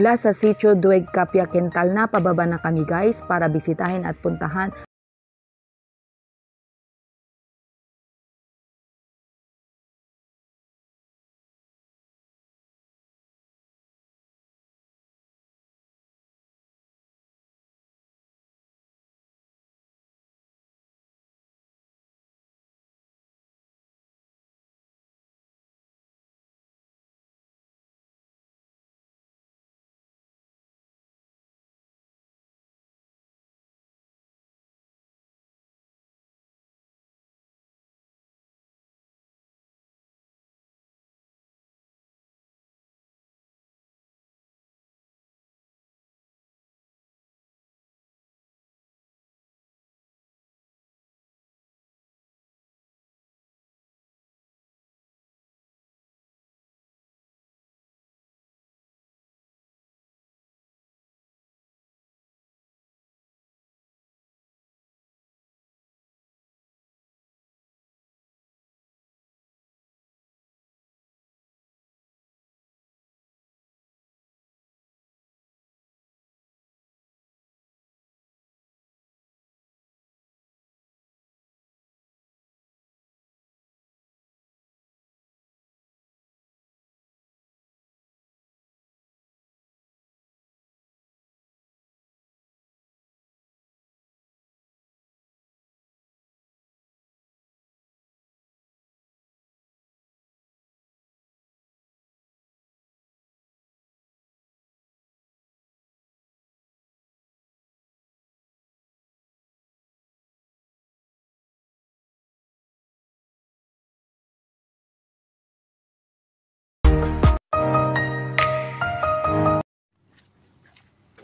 Mula sa Sitio Dueg Kapia Quintal na pababa na kami guys para bisitahin at puntahan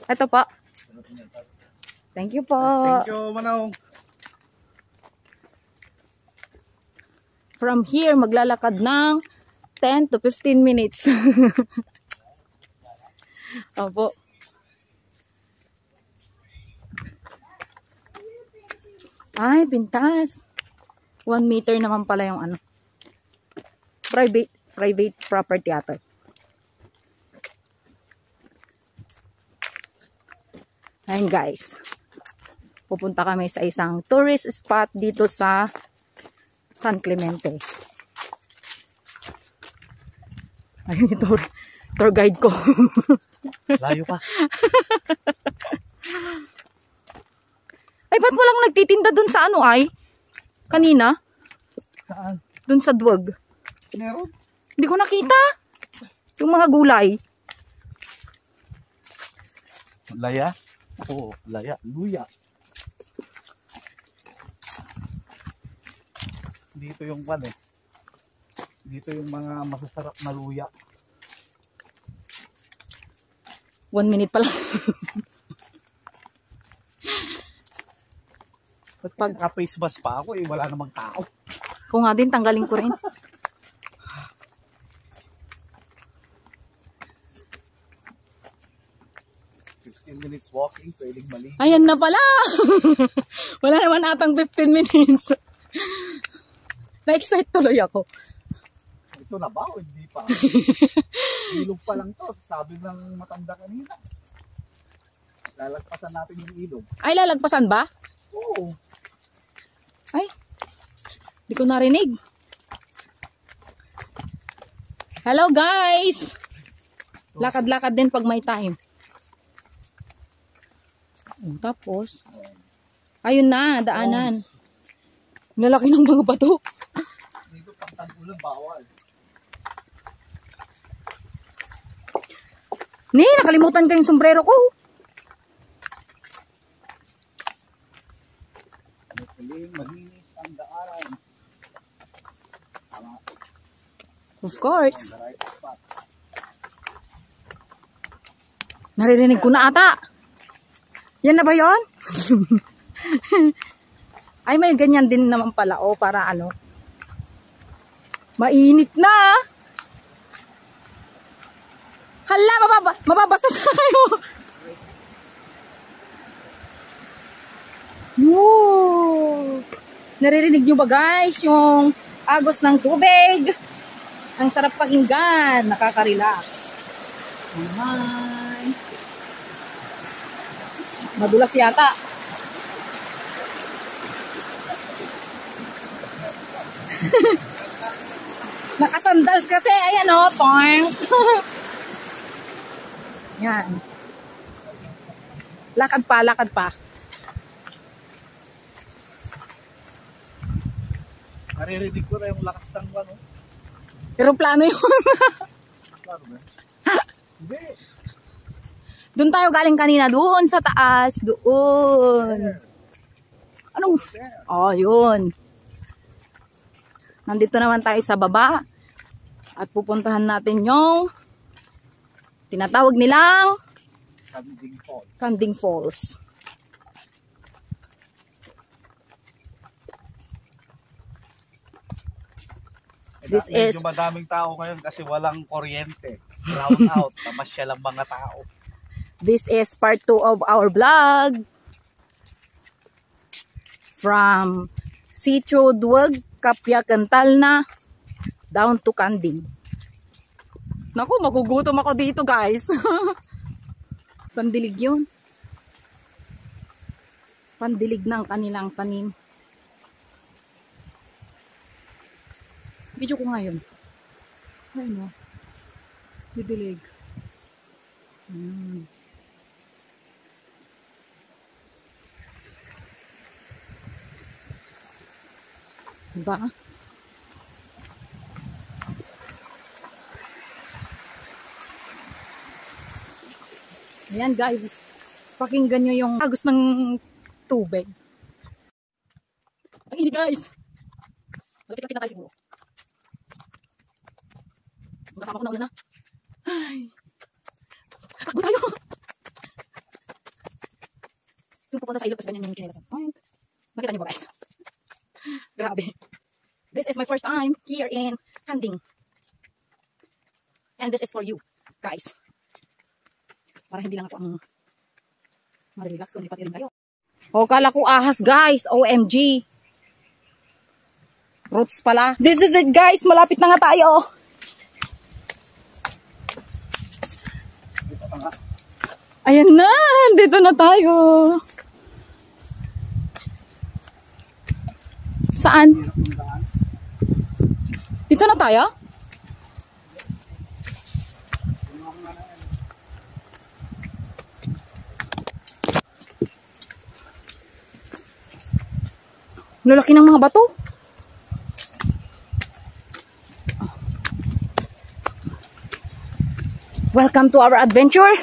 ito po. Thank you po. Thank you, Manong. From here, maglalakad ng 10 to 15 minutes. Opo. Ay, pintas. 1 meter naman pala yung ano. Private property ata. Ayan guys, pupunta kami sa isang tourist spot dito sa San Clemente. Ayun yung tour guide ko. Layo pa. Ay, ba't walang nagtitinda dun sa ano ay? Kanina? Saan? Dun sa Dueg. Meron? Hindi ko nakita. Yung mga gulay. Laya? Oo, laya. Luya. Dito yung pan eh. Dito yung mga masasarap na luya. 1 minute pa lang. Pag naka-face mask pa ako eh, wala namang tao. Kung nga din, tanggalin ko rin. Minutes walking, pwedeng mali. Ayan na pala! Wala naman atang 15 minutes. Na-excite tuloy ako. Ito na ba o hindi pa? Ilog pa lang to. Sabi ng matanda kanina. Lalagpasan natin yung ilog. Ay, lalagpasan ba? Oo. Ay, di ko narinig. Hello guys! Lakad-lakad din pag may time. Tapos, ayun na, daanan. Lalaki ng mga bato. Dito pang tag-ulan, bawal. Ni, nakalimutan ko yung sombrero ko. Malinis ang daan. Of course. Naririnig ko na ata. Yan na ba yun? Ay, may ganyan din naman pala. O, para ano. Mainit na. Hala, mababasa tayo. Woo! Naririnig nyo ba guys yung agos ng tubig? Ang sarap pakinggan. Nakaka-relax. Hi. Madulas yata. Nakasandals kasi. Ayan o. Yan. Lakad pa, lakad pa. Naririnig ko na yung lakas ng ano. Aeroplano yun. Claro ba? Hindi. Doon tayo galing kanina. Doon sa taas. Doon. Anong? Oh, yun. Nandito naman tayo sa baba. At pupuntahan natin yung tinatawag nilang Kanding Falls. This is medyo madaming tao ngayon kasi walang kuryente. Brown out. Namasya lang mga tao. This is part 2 of our vlog. From Sitio Duwag, Kapya Cantalna, down to Kanding. Naku, magugutom ako dito guys. Pandilig yun. Pandilig ng kanilang tanim. Video ko nga yun. Ayun o. Didilig. Diba? Ayan guys. Pakinggan nyo yung agos ng tubig. Ang ini guys. Malapit-lapit na tayo siguro. Magkasama ko na una na. Ay. Takbo tayo. Yung pupunta sa ilog, kasi ganyan yung chinelas. Nakita niyo ba guys? Grabe. This is my first time here in Kanding. And this is for you, guys. Para hindi lang ako ang ma-relax, kundi pati rin kayo. O, kala ko ahas guys. OMG. Roots pala. This is it guys. Malapit na nga tayo. Ayan na. Dito na tayo. Saan? Dito na tayo? Lalaki ng mga bato. Welcome to our adventure.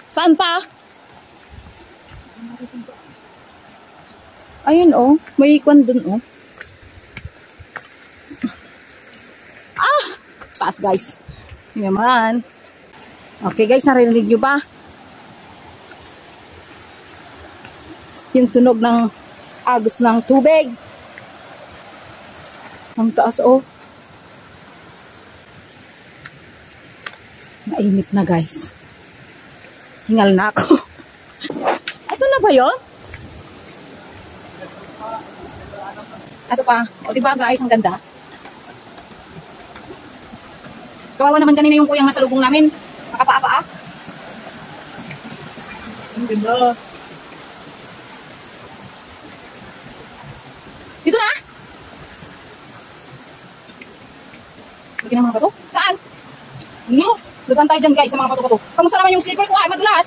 Saan pa? Ayun oh, may ikwan dun oh. Ah! Taas guys. Yaman. Okay guys, narinig nyo ba? Yung tunog ng agos ng tubig. Ang taas oh. Mainit na guys. Hingal na ako. Ito na ba yun? Ito pa. O diba guys, ang ganda. Kawawa naman kanina yung kuyang nasa lubong namin. Nakapaa-paa. Ang ganda. Dito na? Lagi ng mga bato? Saan? No. Lugan tayo dyan guys sa mga bato-bato. Kamusta naman yung slipper ko? Ay, madulas.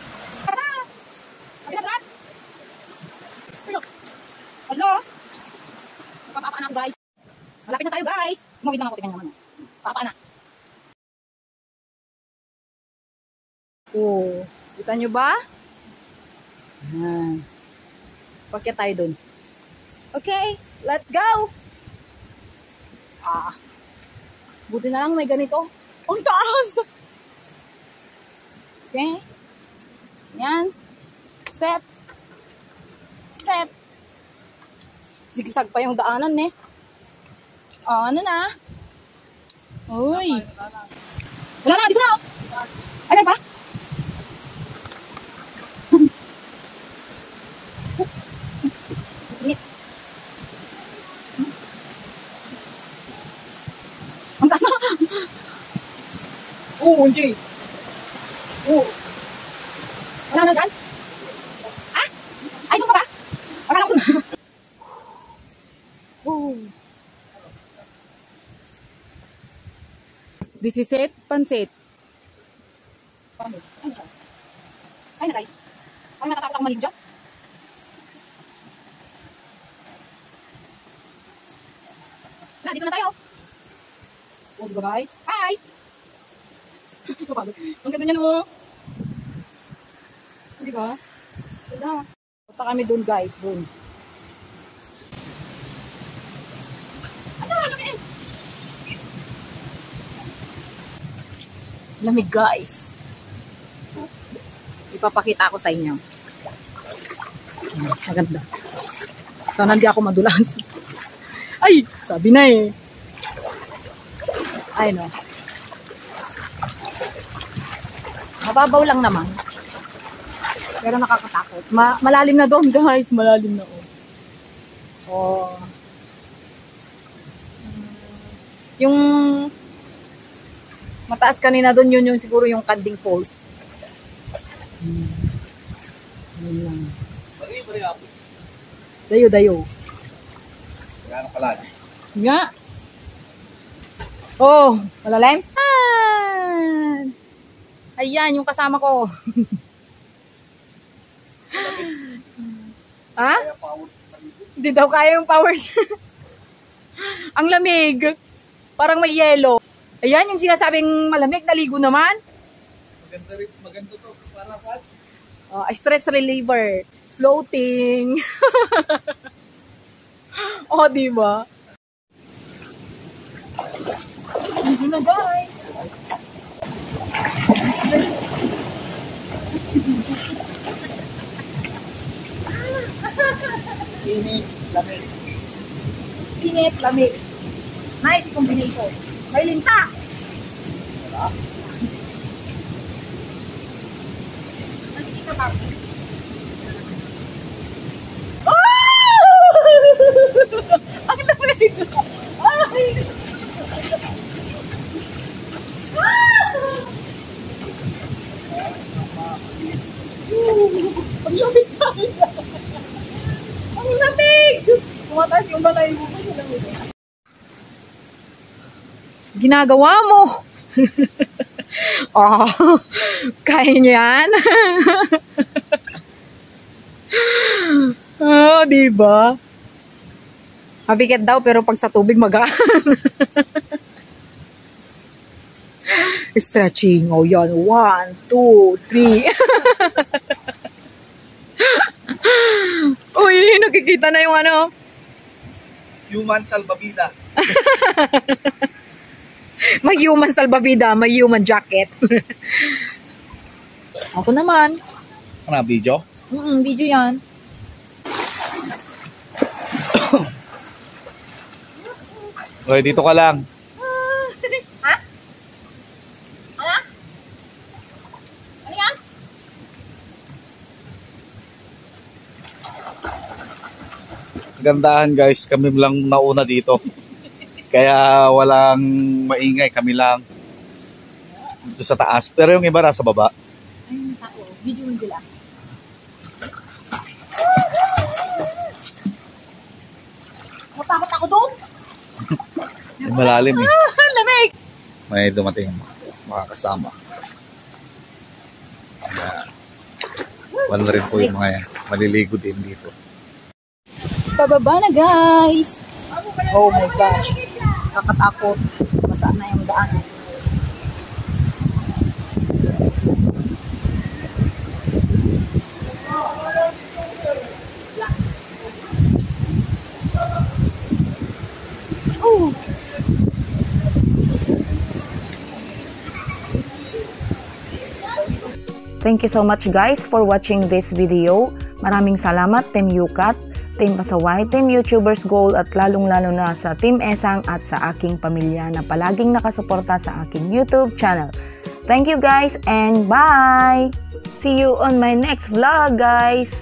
Ay, madulas. Hello? Papapaan na ako guys. Malapit na tayo guys. Umawid lang ako. Tingnan naman. Papapaan na. Oh. Kita nyo ba? Pakyat tayo dun. Okay. Let's go. Buti na lang may ganito. Ang taas. Okay. Yan. Step. Step. Zigzag pa yung daanan eh. Ano na? Uy. Wala na. Dito na. Ayan pa. Ang taas na. Oh, hindi. Oh. Wala na dyan? This is it, pansit. Ay na guys. Ay natatakot ako maligo dyan. Na, dito na tayo. Oh, diba guys? Hi! Ang ganda niyan oh. Diba? Diba? Punta kami dun guys, dun. Lamig guys. Ipapakita ko sa inyo. Maganda. Sana hindi ako madulas. Ay! Sabi na eh. Ay no. Mababaw lang naman. Pero nakakatakot. Malalim na doon guys. Malalim na oh. Oh. Yung mataas kanina doon, yun yung siguro yung Kanding Falls. Yun lang. Dayo. Kaya pala. Nga. Oh, malalim? Ah! Ayan, yung kasama ko. Ha? Hindi daw kaya yung powers. Ang lamig. Parang may yelo. Ayan, yung sinasabing malamig, naligo naman. Maganda to. Para what? Stress reliever. Floating. Oh, diba? Ligo na guys. Init, lamig. Init, lamig. Nice combination. May linta. Wala. Nakikita ba? Ang lamig. Ay! Ang lamig talaga. Ang lamig! Tumataas yung balay mo. Ginagawa mo. Oh, kaya niyo yan? Oh, diba? Mabigat daw pero pag sa tubig magaan. Stretching. Oh, yan. 1, 2, 3. Uy, nakikita na yung ano. Human salbabida. May human salbabida, may human jacket. Ako naman. Ano, video? Video yan. Okay, dito ka lang. Ha? Ano? Ano yan? Gandahan guys, kami lang nauna dito. Kaya walang maingay, kami lang dito sa taas. Pero yung iba nasa baba. Ayun, tao. Video mo sila. Matakot ako doon. Malalim eh. Lamig! May dumating makakasama. Kaya, wala rin po yung mga yan. Maliligo din dito. Pababa na guys. Oh my gosh. Kakatakot. Masaan na yung daan. Oh. Thank you so much guys for watching this video. Maraming salamat Team Yukat, Team Pasaway, Team YouTubers Gold at lalong-lalo na sa Team Esang at sa aking pamilya na palaging nakasuporta sa aking YouTube channel. Thank you guys and bye! See you on my next vlog guys!